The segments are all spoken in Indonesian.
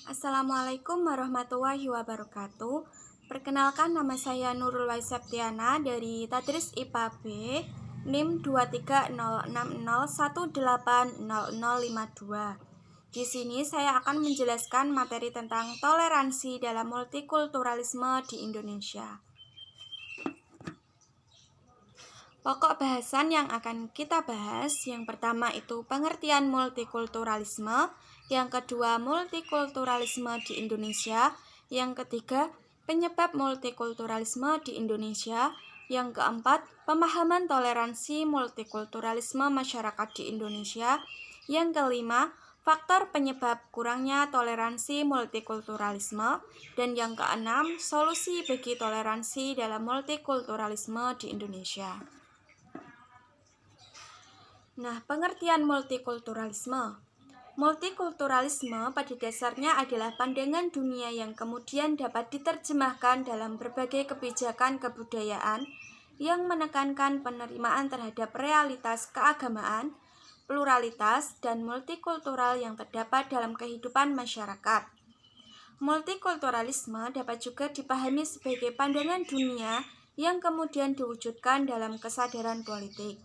Assalamualaikum warahmatullahi wabarakatuh. Perkenalkan, nama saya Nurul Waiseptiana dari Tadris IPA B, NIM 23060180052. Di sini saya akan menjelaskan materi tentang toleransi dalam multikulturalisme di Indonesia. Pokok bahasan yang akan kita bahas, yang pertama itu pengertian multikulturalisme, yang kedua multikulturalisme di Indonesia, yang ketiga penyebab multikulturalisme di Indonesia, yang keempat pemahaman toleransi multikulturalisme masyarakat di Indonesia, yang kelima faktor penyebab kurangnya toleransi multikulturalisme, dan yang keenam solusi bagi toleransi dalam multikulturalisme di Indonesia. Nah, pengertian multikulturalisme. Multikulturalisme pada dasarnya adalah pandangan dunia yang kemudian dapat diterjemahkan dalam berbagai kebijakan kebudayaan yang menekankan penerimaan terhadap realitas keagamaan, pluralitas, dan multikultural yang terdapat dalam kehidupan masyarakat. Multikulturalisme dapat juga dipahami sebagai pandangan dunia yang kemudian diwujudkan dalam kesadaran politik.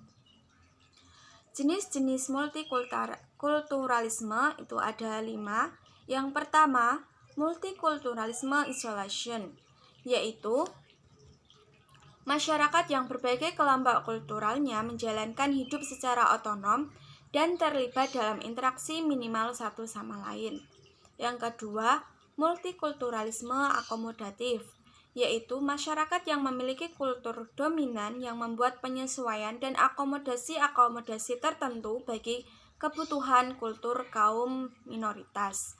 Jenis-jenis multikulturalisme itu ada 5. Yang pertama, multikulturalisme isolation, yaitu masyarakat yang berbagai kelompok kulturalnya menjalankan hidup secara otonom dan terlibat dalam interaksi minimal satu sama lain. Yang kedua, multikulturalisme akomodatif, yaitu masyarakat yang memiliki kultur dominan yang membuat penyesuaian dan akomodasi tertentu bagi kebutuhan kultur kaum minoritas.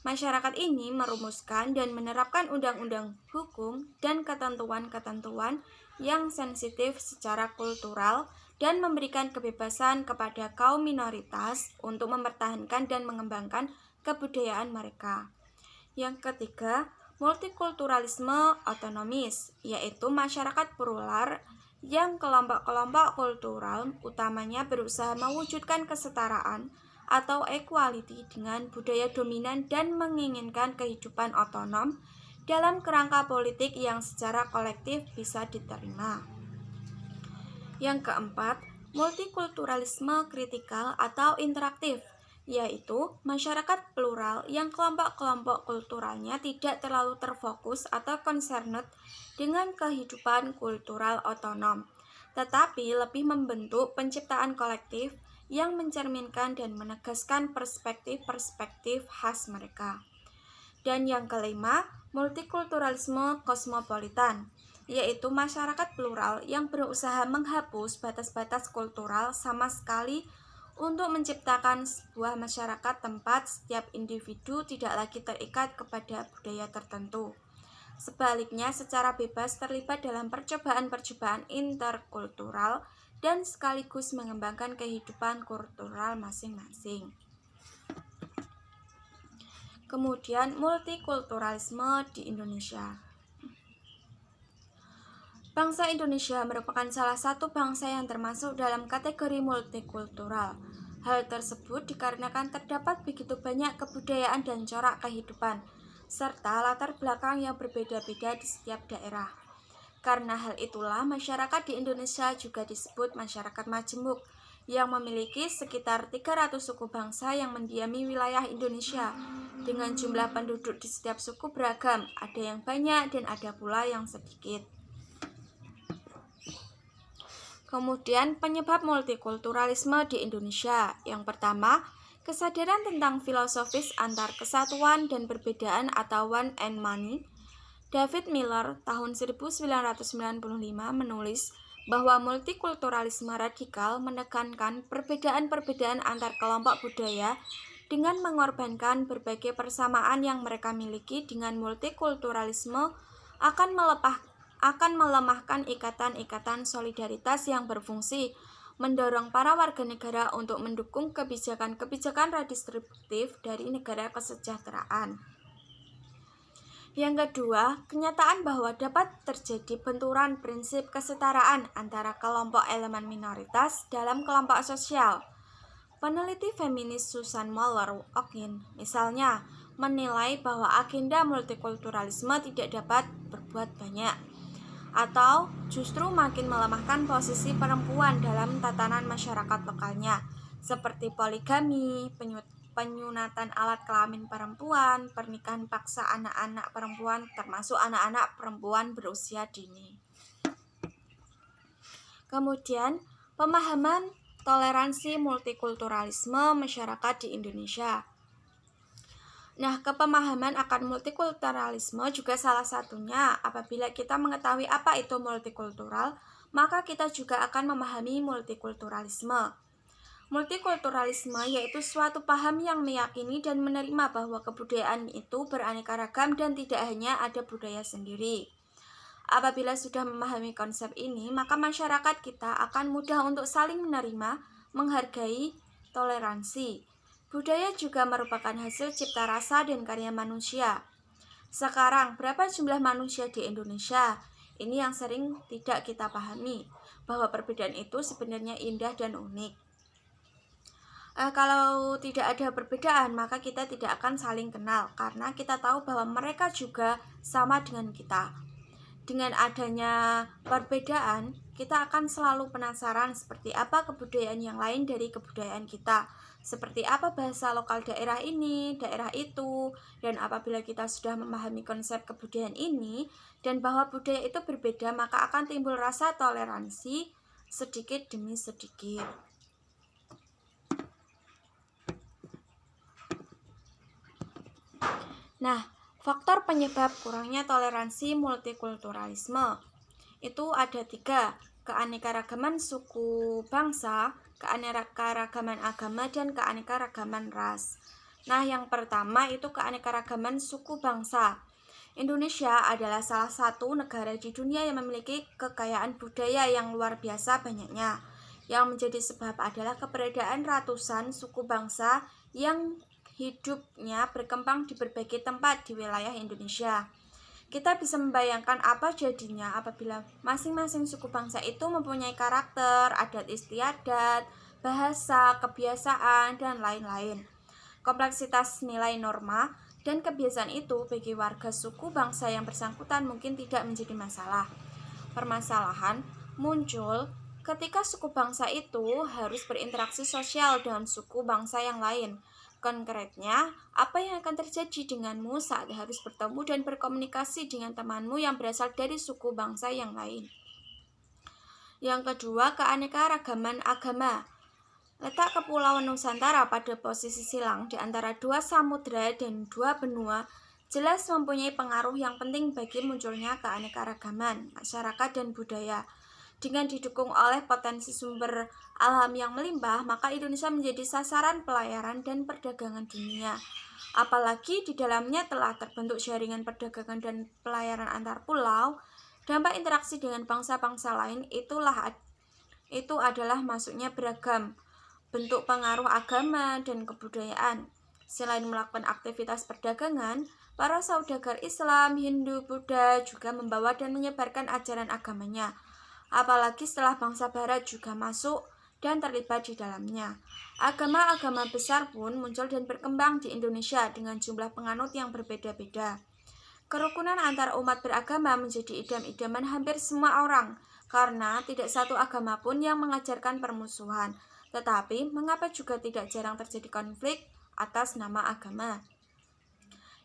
Masyarakat ini merumuskan dan menerapkan undang-undang hukum dan ketentuan-ketentuan yang sensitif secara kultural dan memberikan kebebasan kepada kaum minoritas untuk mempertahankan dan mengembangkan kebudayaan mereka. Yang ketiga, multikulturalisme otonomis, yaitu masyarakat plural yang kelompok-kelompok kultural utamanya berusaha mewujudkan kesetaraan atau equality dengan budaya dominan dan menginginkan kehidupan otonom dalam kerangka politik yang secara kolektif bisa diterima. Yang keempat, multikulturalisme kritikal atau interaktif, yaitu masyarakat plural yang kelompok-kelompok kulturalnya tidak terlalu terfokus atau concerned dengan kehidupan kultural otonom, tetapi lebih membentuk penciptaan kolektif yang mencerminkan dan menegaskan perspektif-perspektif khas mereka. Dan yang kelima, multikulturalisme kosmopolitan, yaitu masyarakat plural yang berusaha menghapus batas-batas kultural sama sekali untuk menciptakan sebuah masyarakat tempat setiap individu tidak lagi terikat kepada budaya tertentu. Sebaliknya, secara bebas terlibat dalam percobaan-percobaan interkultural dan sekaligus mengembangkan kehidupan kultural masing-masing. Kemudian, multikulturalisme di Indonesia. Bangsa Indonesia merupakan salah satu bangsa yang termasuk dalam kategori multikultural. Hal tersebut dikarenakan terdapat begitu banyak kebudayaan dan corak kehidupan, serta latar belakang yang berbeda-beda di setiap daerah. Karena hal itulah, masyarakat di Indonesia juga disebut masyarakat majemuk, yang memiliki sekitar 300 suku bangsa yang mendiami wilayah Indonesia. Dengan jumlah penduduk di setiap suku beragam, ada yang banyak dan ada pula yang sedikit. Kemudian penyebab multikulturalisme di Indonesia. Yang pertama, kesadaran tentang filosofis antar kesatuan dan perbedaan atau one and many. David Miller tahun 1995 menulis bahwa multikulturalisme radikal menekankan perbedaan-perbedaan antar kelompok budaya dengan mengorbankan berbagai persamaan yang mereka miliki. Dengan multikulturalisme akan melemahkan ikatan-ikatan solidaritas yang berfungsi mendorong para warga negara untuk mendukung kebijakan-kebijakan redistributif dari negara kesejahteraan. Yang kedua, kenyataan bahwa dapat terjadi benturan prinsip kesetaraan antara kelompok elemen minoritas dalam kelompok sosial. Peneliti feminis Susan Moller-Okin misalnya menilai bahwa agenda multikulturalisme tidak dapat berbuat banyak atau justru makin melemahkan posisi perempuan dalam tatanan masyarakat lokalnya, seperti poligami, penyunatan alat kelamin perempuan, pernikahan paksa anak-anak perempuan, termasuk anak-anak perempuan berusia dini. Kemudian, pemahaman toleransi multikulturalisme masyarakat di Indonesia. Nah, kepemahaman akan multikulturalisme juga salah satunya apabila kita mengetahui apa itu multikultural, maka kita juga akan memahami multikulturalisme. Multikulturalisme yaitu suatu paham yang meyakini dan menerima bahwa kebudayaan itu beraneka ragam dan tidak hanya ada budaya sendiri. Apabila sudah memahami konsep ini, maka masyarakat kita akan mudah untuk saling menerima, menghargai, toleransi. Budaya juga merupakan hasil cipta rasa dan karya manusia. Sekarang, berapa jumlah manusia di Indonesia? Ini yang sering tidak kita pahami, bahwa perbedaan itu sebenarnya indah dan unik. Kalau tidak ada perbedaan, maka kita tidak akan saling kenal, karena kita tahu bahwa mereka juga sama dengan kita. Dengan adanya perbedaan, kita akan selalu penasaran seperti apa kebudayaan yang lain dari kebudayaan kita, seperti apa bahasa lokal daerah ini, daerah itu. Dan apabila kita sudah memahami konsep kebudayaan ini dan bahwa budaya itu berbeda, maka akan timbul rasa toleransi sedikit demi sedikit. Nah, faktor penyebab kurangnya toleransi multikulturalisme itu ada 3, keanekaragaman suku bangsa, keanekaragaman agama, dan keanekaragaman ras. Nah, yang pertama itu keanekaragaman suku bangsa. Indonesia adalah salah satu negara di dunia yang memiliki kekayaan budaya yang luar biasa banyaknya. Yang menjadi sebab adalah keberadaan ratusan suku bangsa yang hidupnya berkembang di berbagai tempat di wilayah Indonesia. Kita bisa membayangkan apa jadinya apabila masing-masing suku bangsa itu mempunyai karakter, adat istiadat, bahasa, kebiasaan, dan lain-lain. Kompleksitas nilai norma dan kebiasaan itu bagi warga suku bangsa yang bersangkutan mungkin tidak menjadi masalah. Permasalahan muncul ketika suku bangsa itu harus berinteraksi sosial dengan suku bangsa yang lain. Konkretnya, apa yang akan terjadi denganmu saat harus bertemu dan berkomunikasi dengan temanmu yang berasal dari suku bangsa yang lain? Yang kedua, keanekaragaman agama. Letak Kepulauan Nusantara pada posisi silang di antara 2 samudra dan 2 benua jelas mempunyai pengaruh yang penting bagi munculnya keanekaragaman masyarakat dan budaya. Dengan didukung oleh potensi sumber alam yang melimpah, maka Indonesia menjadi sasaran pelayaran dan perdagangan dunia. Apalagi di dalamnya telah terbentuk jaringan perdagangan dan pelayaran antar pulau, dampak interaksi dengan bangsa-bangsa lain itu adalah masuknya beragam bentuk pengaruh agama dan kebudayaan. Selain melakukan aktivitas perdagangan, para saudagar Islam, Hindu, Buddha juga membawa dan menyebarkan ajaran agamanya. Apalagi setelah bangsa barat juga masuk dan terlibat di dalamnya. Agama-agama besar pun muncul dan berkembang di Indonesia dengan jumlah penganut yang berbeda-beda. Kerukunan antar umat beragama menjadi idam-idaman hampir semua orang, karena tidak satu agama pun yang mengajarkan permusuhan. Tetapi, mengapa juga tidak jarang terjadi konflik atas nama agama?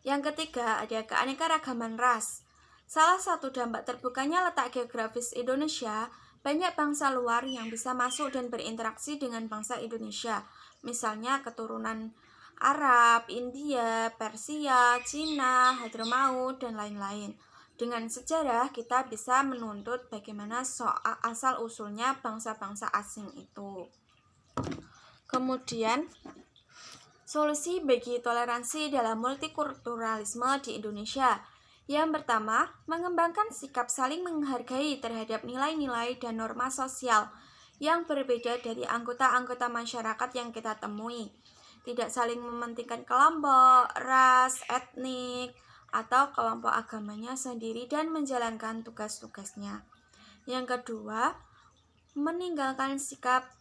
Yang ketiga, ada keanekaragaman ras. Salah satu dampak terbukanya letak geografis Indonesia, banyak bangsa luar yang bisa masuk dan berinteraksi dengan bangsa Indonesia. Misalnya keturunan Arab, India, Persia, Cina, Hadramaut, dan lain-lain. Dengan sejarah, kita bisa menuntut bagaimana soal asal-usulnya bangsa-bangsa asing itu. Kemudian, solusi bagi toleransi dalam multikulturalisme di Indonesia. Yang pertama, mengembangkan sikap saling menghargai terhadap nilai-nilai dan norma sosial yang berbeda dari anggota-anggota masyarakat yang kita temui. Tidak saling mementingkan kelompok, ras, etnik, atau kelompok agamanya sendiri dan menjalankan tugas-tugasnya. Yang kedua, meninggalkan sikap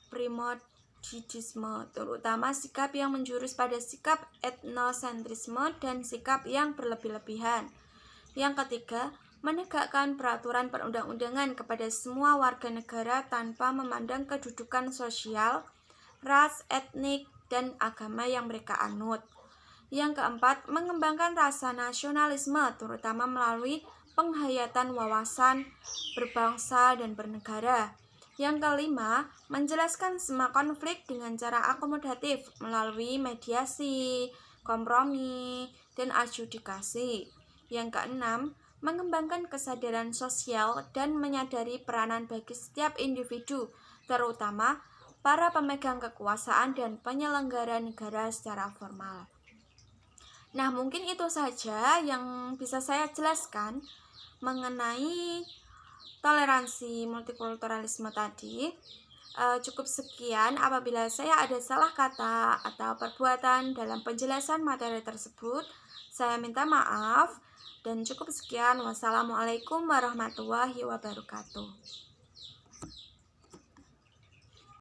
prejudisme, terutama sikap yang menjurus pada sikap etnosentrisme dan sikap yang berlebih-lebihan. Yang ketiga, menegakkan peraturan perundang-undangan kepada semua warga negara tanpa memandang kedudukan sosial, ras, etnik, dan agama yang mereka anut. Yang keempat, mengembangkan rasa nasionalisme, terutama melalui penghayatan wawasan berbangsa dan bernegara. Yang kelima, menjelaskan semua konflik dengan cara akomodatif melalui mediasi, kompromi, dan adjudikasi. Yang keenam, mengembangkan kesadaran sosial dan menyadari peranan bagi setiap individu, terutama para pemegang kekuasaan dan penyelenggara negara secara formal. Nah, mungkin itu saja yang bisa saya jelaskan mengenai toleransi multikulturalisme tadi. Cukup sekian. Apabila saya ada salah kata atau perbuatan dalam penjelasan materi tersebut, saya minta maaf. Dan cukup sekian. Wassalamualaikum warahmatullahi wabarakatuh.